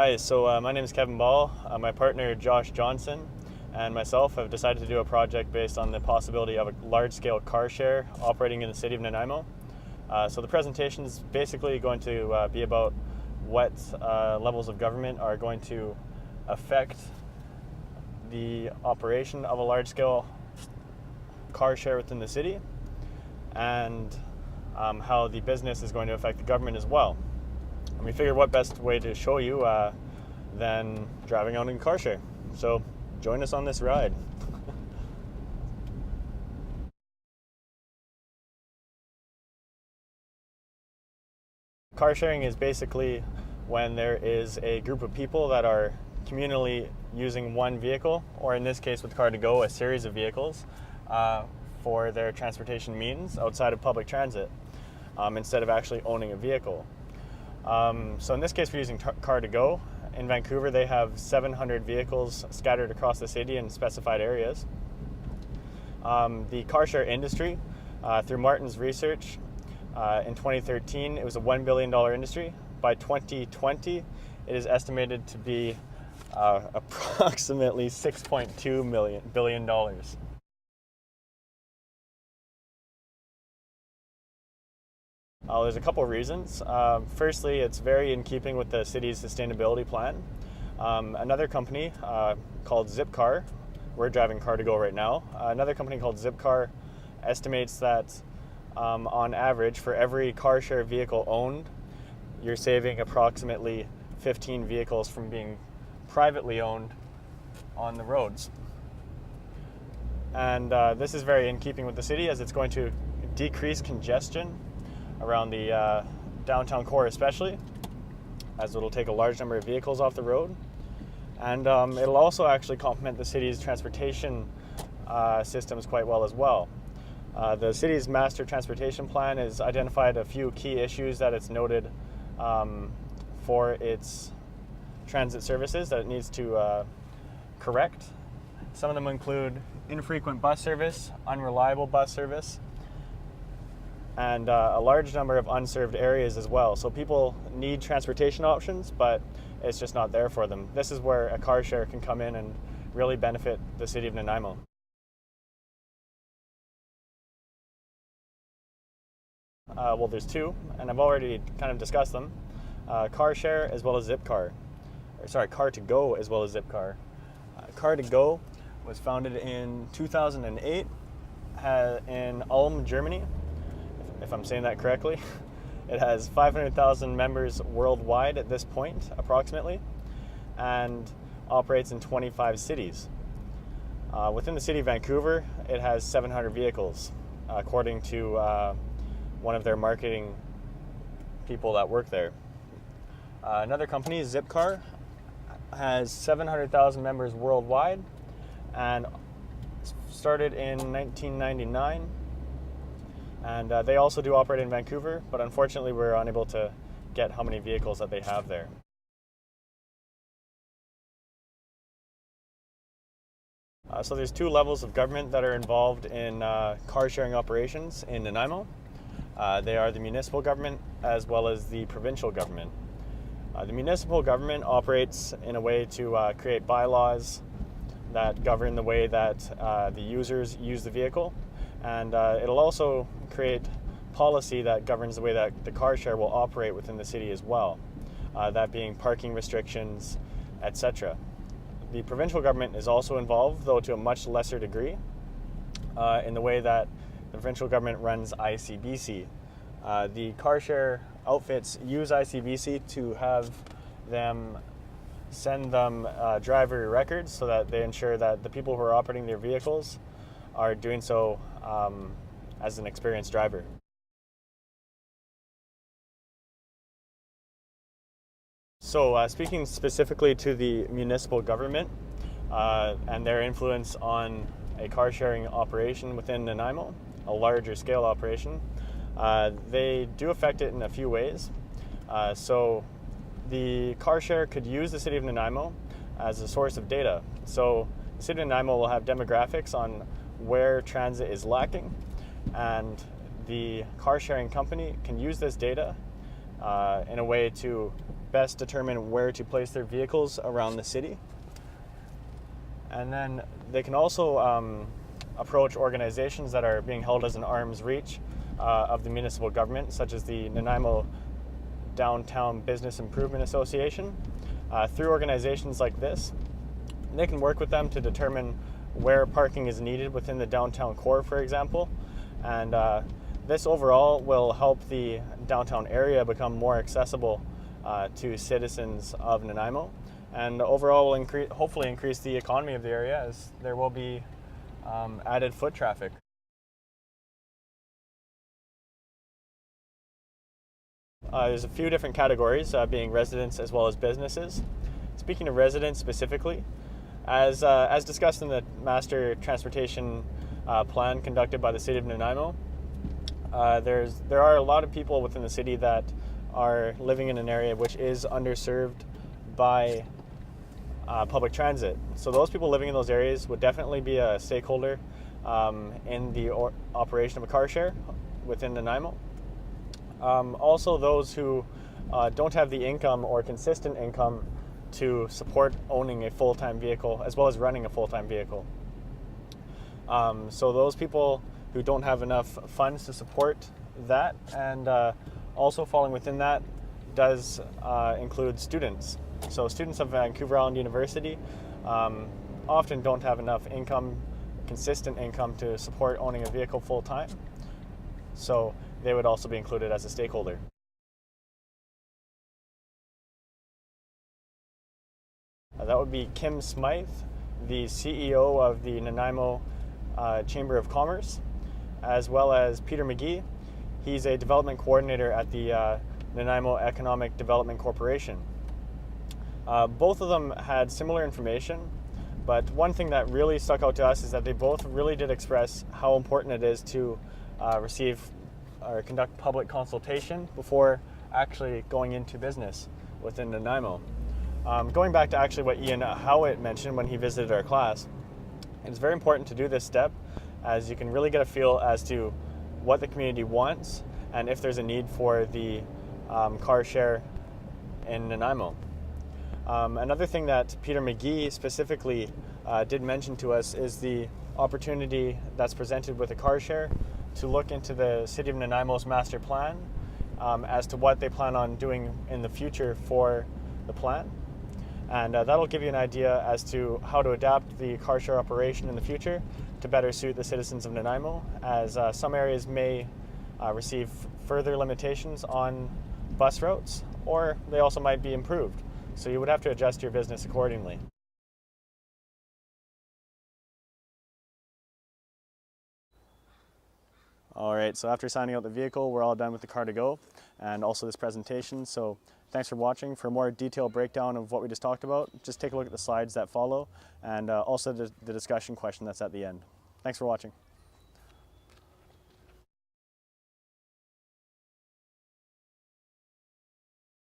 Hi, my name is Kevin Ball. My partner Josh Johnson and myself have decided to do a project based on the possibility of a large-scale car share operating in the city of Nanaimo. So the presentation is basically going to be about what levels of government are going to affect the operation of a large-scale car share within the city, and how the business is going to affect the government as well. And we figured what best way to show you than driving out in car share. So join us on this ride. Car sharing is basically when there is a group of people that are communally using one vehicle, or in this case with Car2Go, a series of vehicles for their transportation means outside of public transit, instead of actually owning a vehicle. So in this case, we're using Car2Go. In Vancouver, they have 700 vehicles scattered across the city in specified areas. The car share industry, through Martin's research, in 2013, it was a $1 billion industry. By 2020, it is estimated to be approximately $6.2 billion. There's a couple of reasons. Firstly, it's very in keeping with the city's sustainability plan. Another company called Zipcar, we're driving Car2Go right now. Another company called Zipcar estimates that on average, for every car share vehicle owned, you're saving approximately 15 vehicles from being privately owned on the roads. And this is very in keeping with the city, as it's going to decrease congestion around the downtown core especially, as it'll take a large number of vehicles off the road. And it'll also actually complement the city's transportation systems quite well as well. The city's master transportation plan has identified a few key issues that it's noted for its transit services that it needs to correct. Some of them include infrequent bus service, unreliable bus service, and a large number of unserved areas as well. So people need transportation options, but it's just not there for them. This is where a car share can come in and really benefit the city of Nanaimo. Well, there's two, and I've already kind of discussed them. Car share as well as Zipcar. Car2Go as well as Zipcar. Car2Go was founded in 2008 in Ulm, Germany, if I'm saying that correctly. It has 500,000 members worldwide at this point, approximately, and operates in 25 cities. Within the city of Vancouver, it has 700 vehicles, according to one of their marketing people that work there. Another company, Zipcar, has 700,000 members worldwide and started in 1999. And they also do operate in Vancouver, but unfortunately we're unable to get how many vehicles that they have there. So there's two levels of government that are involved in car sharing operations in Nanaimo. They are the municipal government as well as the provincial government. The municipal government operates in a way to create bylaws that govern the way that the users use the vehicle, and it'll also create policy that governs the way that the car share will operate within the city as well, that being parking restrictions, etc. The provincial government is also involved, though to a much lesser degree, in the way that the provincial government runs ICBC. The car share outfits use ICBC to have them send them driver records so that they ensure that the people who are operating their vehicles are doing so as an experienced driver. So speaking specifically to the municipal government and their influence on a car sharing operation within Nanaimo, a larger scale operation, they do affect it in a few ways. So the car share could use the city of Nanaimo as a source of data. So the city of Nanaimo will have demographics on where transit is lacking, and the car sharing company can use this data in a way to best determine where to place their vehicles around the city. And then they can also approach organizations that are being held as an arm's reach of the municipal government, such as the Nanaimo Downtown Business Improvement Association. Through organizations like this, they can work with them to determine where parking is needed within the downtown core, for example. And this overall will help the downtown area become more accessible to citizens of Nanaimo, and overall will hopefully increase the economy of the area, as there will be added foot traffic. There's a few different categories, being residents as well as businesses. Speaking of residents specifically, as discussed in the Master Transportation Plan conducted by the City of Nanaimo, there are a lot of people within the city that are living in an area which is underserved by public transit. So those people living in those areas would definitely be a stakeholder in the operation of a car share within Nanaimo. Also, those who don't have the income or consistent income to support owning a full-time vehicle as well as running a full-time vehicle. So those people who don't have enough funds to support that, and also falling within that does include students. So students of Vancouver Island University often don't have enough income, consistent income, to support owning a vehicle full-time. So they would also be included as a stakeholder. That would be Kim Smythe, the CEO of the Nanaimo Chamber of Commerce, as well as Peter McGee. He's a development coordinator at the Nanaimo Economic Development Corporation. Both of them had similar information, but one thing that really stuck out to us is that they both really did express how important it is to receive or conduct public consultation before actually going into business within Nanaimo. Going back to actually what Ian Howitt mentioned when he visited our class, it's very important to do this step, as you can really get a feel as to what the community wants and if there's a need for the car share in Nanaimo. Another thing that Peter McGee specifically did mention to us is the opportunity that's presented with a car share to look into the City of Nanaimo's master plan as to what they plan on doing in the future for the plan. And that'll give you an idea as to how to adapt the car share operation in the future to better suit the citizens of Nanaimo, as some areas may receive further limitations on bus routes, or they also might be improved. So you would have to adjust your business accordingly. All right, so after signing out the vehicle, we're all done with the car to go and also this presentation. So thanks for watching. For a more detailed breakdown of what we just talked about, just take a look at the slides that follow, and also the discussion question that's at the end. Thanks for watching.